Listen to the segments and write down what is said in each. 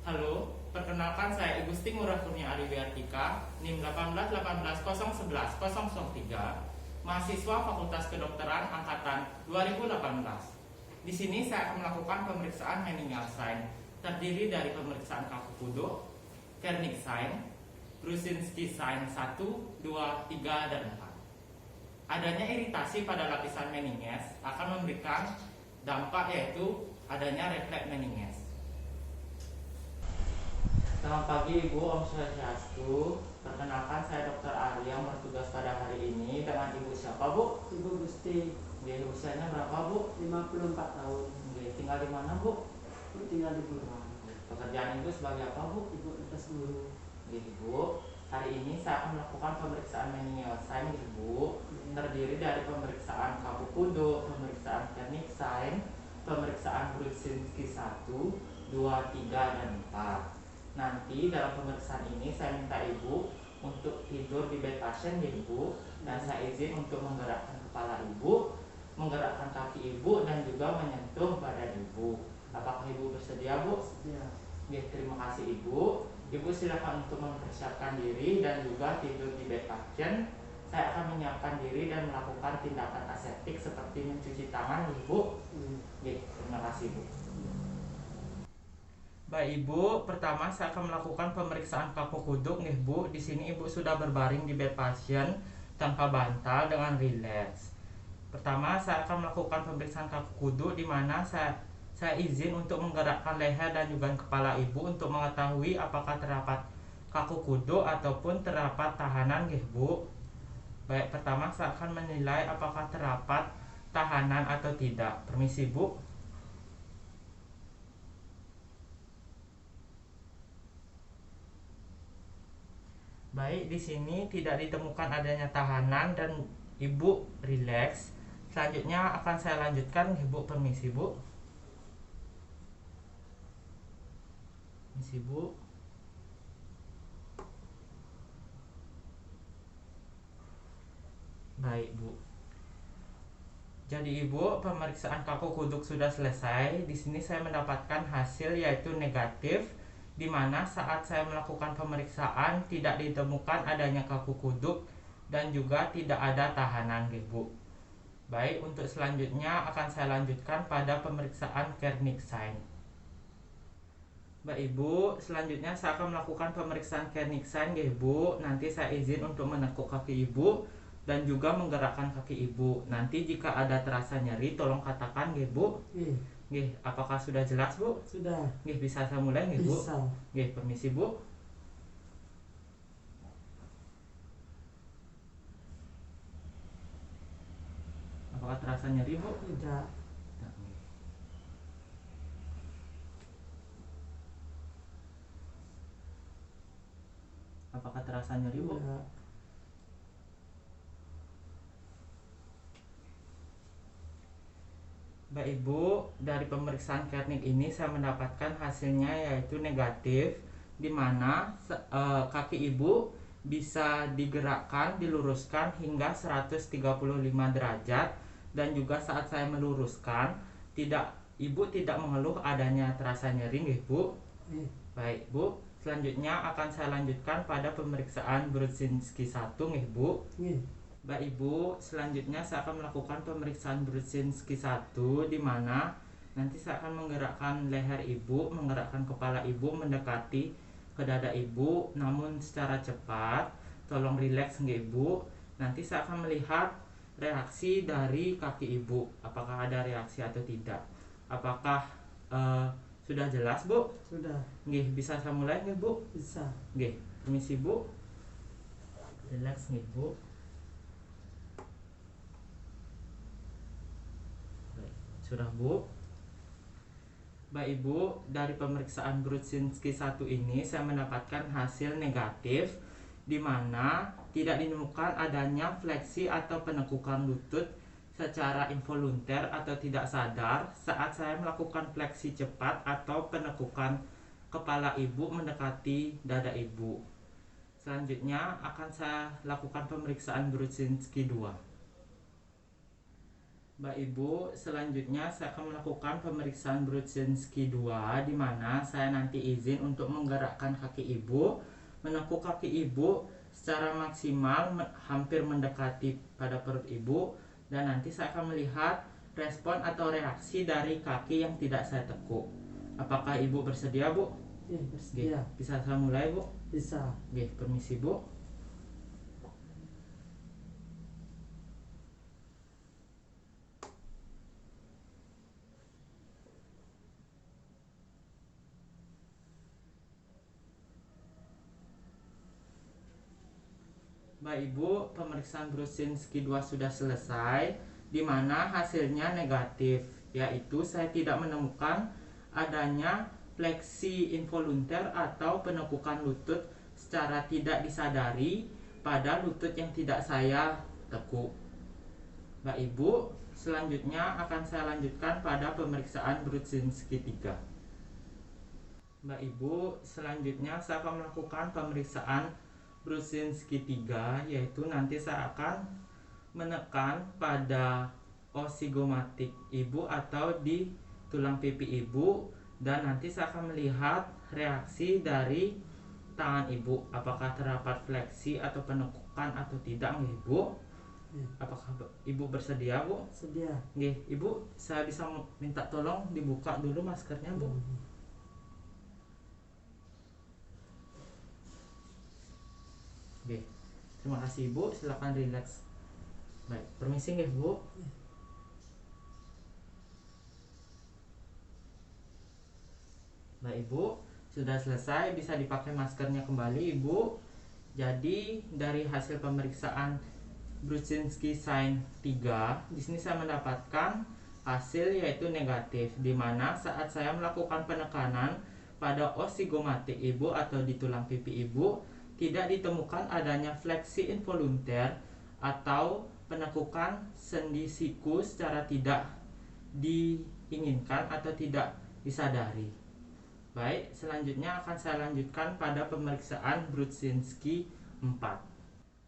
Halo, perkenalkan saya Igusti Ngurah Kurnia Ariwiartika, NIM 18180110003, mahasiswa Fakultas Kedokteran angkatan 2018. Di sini saya akan melakukan pemeriksaan meningeal sign, terdiri dari pemeriksaan kaku kudo, Kernig sign, Brudzinski sign 1, 2, 3, dan 4. Adanya iritasi pada lapisan meninges akan memberikan dampak, yaitu adanya refleks meninges. Selamat pagi Ibu, Om Swastiastu. Perkenalkan saya Dr. Ari yang bertugas pada hari ini. Dengan Ibu siapa Bu? Ibu Gusti. Usianya berapa Bu? 54 tahun. Tinggal di mana Bu? Ibu tinggal di Buruan. Pekerjaan Ibu sebagai apa Bu? Ibu lintas guru. Ibu, hari ini saya akan melakukan pemeriksaan meningeal sign Ibu, terdiri dari pemeriksaan kaku kudo, pemeriksaan Kernig sign, pemeriksaan Brudzinski 1, 2, 3, dan 4. Nanti dalam pemeriksaan ini saya minta Ibu untuk tidur di bed pasien Ibu, dan saya izin untuk menggerakkan kepala Ibu, menggerakkan kaki Ibu, dan juga menyentuh badan Ibu. Apakah Ibu bersedia Bu? Ya. Terima kasih Ibu. Ibu silakan untuk mempersiapkan diri dan juga tidur di bed pasien. Saya akan menyiapkan diri dan melakukan tindakan aseptik seperti mencuci tangan Ibu. Terima kasih Bu. Baik Ibu, pertama saya akan melakukan pemeriksaan kaku kuduk nih Bu. Di sini Ibu sudah berbaring di bed pasien tanpa bantal dengan rileks. Pertama saya akan melakukan pemeriksaan kaku kuduk, di mana saya izin untuk menggerakkan leher dan juga kepala Ibu untuk mengetahui apakah terdapat kaku kuduk ataupun terdapat tahanan nih Bu. Baik, pertama saya akan menilai apakah terdapat tahanan atau tidak. Permisi Bu. Baik, di sini tidak ditemukan adanya tahanan dan Ibu rileks. Selanjutnya akan saya lanjutkan, Ibu. Permisi, Bu. Permisi, Bu. Baik, Bu. Jadi Ibu, pemeriksaan kaku kuduk sudah selesai. Di sini saya mendapatkan hasil yaitu negatif, di mana saat saya melakukan pemeriksaan tidak ditemukan adanya kaku kuduk dan juga tidak ada tahanan Bu. Baik, untuk selanjutnya akan saya lanjutkan pada pemeriksaan Kernig sign. Baik Ibu, selanjutnya saya akan melakukan pemeriksaan Kernig sign Bu. Nanti saya izin untuk menekuk kaki Ibu dan juga menggerakkan kaki Ibu. Nanti jika ada terasa nyeri tolong katakan Bu. Apakah sudah jelas Bu? Sudah. Bisa saya mulai Bu? Bisa. Permisi Bu. Apakah terasa nyeri Bu? Tidak. Apakah terasa nyeri Bu? Tidak. Baik Ibu, dari pemeriksaan Kernig ini saya mendapatkan hasilnya yaitu negatif, di mana kaki Ibu bisa digerakkan, diluruskan hingga 135 derajat, dan juga saat saya meluruskan Ibu tidak mengeluh adanya terasa nyeri Bu. Baik Bu, selanjutnya akan saya lanjutkan pada pemeriksaan Brudzinski 1 Bu. Baik Ibu, selanjutnya saya akan melakukan pemeriksaan Brudzinski 1, di mana nanti saya akan menggerakkan leher Ibu, menggerakkan kepala Ibu mendekati ke dada Ibu, namun secara cepat. Tolong rileks Ibu. Nanti saya akan melihat reaksi dari kaki Ibu, apakah ada reaksi atau tidak. Apakah sudah jelas Bu? Sudah. Bisa saya mulai Bu? Bisa. Permisi Bu. Rileks Bu. Sudah Bu. Baik Ibu, dari pemeriksaan Brudzinski 1 ini saya mendapatkan hasil negatif, di mana tidak ditemukan adanya fleksi atau penekukan lutut secara involunter atau tidak sadar saat saya melakukan fleksi cepat atau penekukan kepala Ibu mendekati dada Ibu. Selanjutnya akan saya lakukan pemeriksaan Brudzinski 2. Mbak Ibu, selanjutnya saya akan melakukan pemeriksaan Brudzinski 2 di mana saya nanti izin untuk menggerakkan kaki Ibu, menekuk kaki Ibu secara maksimal hampir mendekati pada perut Ibu, dan nanti saya akan melihat respon atau reaksi dari kaki yang tidak saya tekuk. Apakah Ibu bersedia, Bu? Iya, bersedia. Bisa saya mulai, Bu? Bisa. Permisi, Bu. Baik Ibu, pemeriksaan Brudzinski 2 sudah selesai, di mana hasilnya negatif, yaitu saya tidak menemukan adanya fleksi involunter atau penekukan lutut secara tidak disadari pada lutut yang tidak saya tekuk. Baik Ibu, selanjutnya akan saya lanjutkan pada pemeriksaan Brudzinski 3. Mbak Ibu, selanjutnya saya akan melakukan pemeriksaan Brudzinski 3, yaitu nanti saya akan menekan pada osigomatik Ibu atau di tulang pipi Ibu, dan nanti saya akan melihat reaksi dari tangan Ibu, apakah terdapat fleksi atau penekukan atau tidak, Ibu. Apakah Ibu bersedia, Bu? Sedia. Ibu, saya bisa minta tolong dibuka dulu maskernya, Bu. Terima kasih Ibu, silakan rileks. Baik, permisi Bu. Baik Ibu, sudah selesai, bisa dipakai maskernya kembali Ibu. Jadi dari hasil pemeriksaan Brudzinski sign 3, di sini saya mendapatkan hasil yaitu negatif, di mana saat saya melakukan penekanan pada osigomatik Ibu atau di tulang pipi Ibu, tidak ditemukan adanya fleksi involunter atau penekukan sendi siku secara tidak diinginkan atau tidak disadari. Baik, selanjutnya akan saya lanjutkan pada pemeriksaan Brudzinski 4.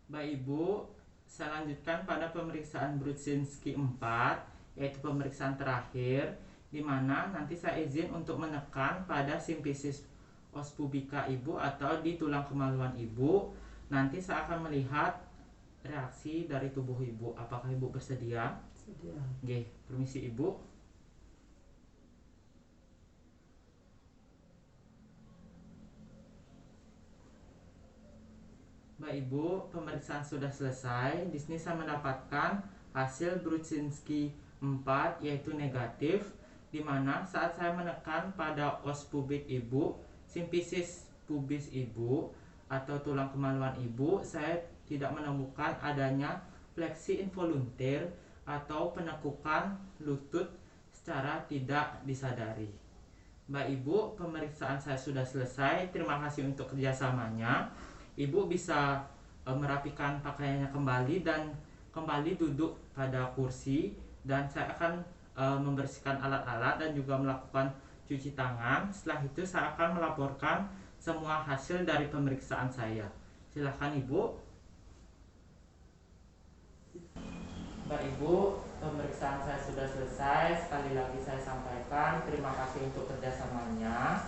Baik Ibu, saya lanjutkan pada pemeriksaan Brudzinski 4, yaitu pemeriksaan terakhir, di mana nanti saya izin untuk menekan pada simfisis os pubica Ibu atau di tulang kemaluan Ibu. Nanti saya akan melihat reaksi dari tubuh Ibu. Apakah Ibu bersedia? Sedia. Permisi Ibu. Baik Ibu, pemeriksaan sudah selesai. Di sini saya mendapatkan hasil Brudzinski 4 yaitu negatif, di mana saat saya menekan pada os pubik Ibu, simfisis pubis Ibu atau tulang kemaluan Ibu, saya tidak menemukan adanya fleksi involunter atau penekukan lutut secara tidak disadari. Mbak Ibu, pemeriksaan saya sudah selesai. Terima kasih untuk kerjasamanya. Ibu bisa merapikan pakaiannya kembali dan kembali duduk pada kursi, dan saya akan membersihkan alat-alat dan juga melakukan cuci tangan. Setelah itu saya akan melaporkan semua hasil dari pemeriksaan saya. Silakan Ibu. Mbak Ibu, pemeriksaan saya sudah selesai. Sekali lagi saya sampaikan terima kasih untuk kerjasamanya.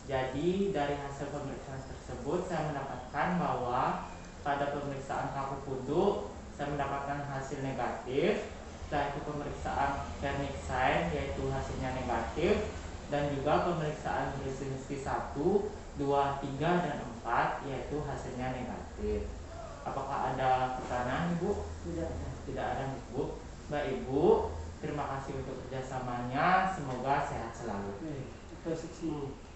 Jadi dari hasil pemeriksaan tersebut saya mendapatkan bahwa pada pemeriksaan kaku kuduk saya mendapatkan hasil negatif. Setelah itu pemeriksaan Kernig sign yaitu hasilnya negatif, dan juga pemeriksaan Brudzinski 1, 2, 3, dan 4 yaitu hasilnya negatif. Apakah ada pertanyaan Ibu? Tidak ada Ibu. Mbak Ibu, terima kasih untuk kerjasamanya. Semoga sehat selalu. Terima kasih semua.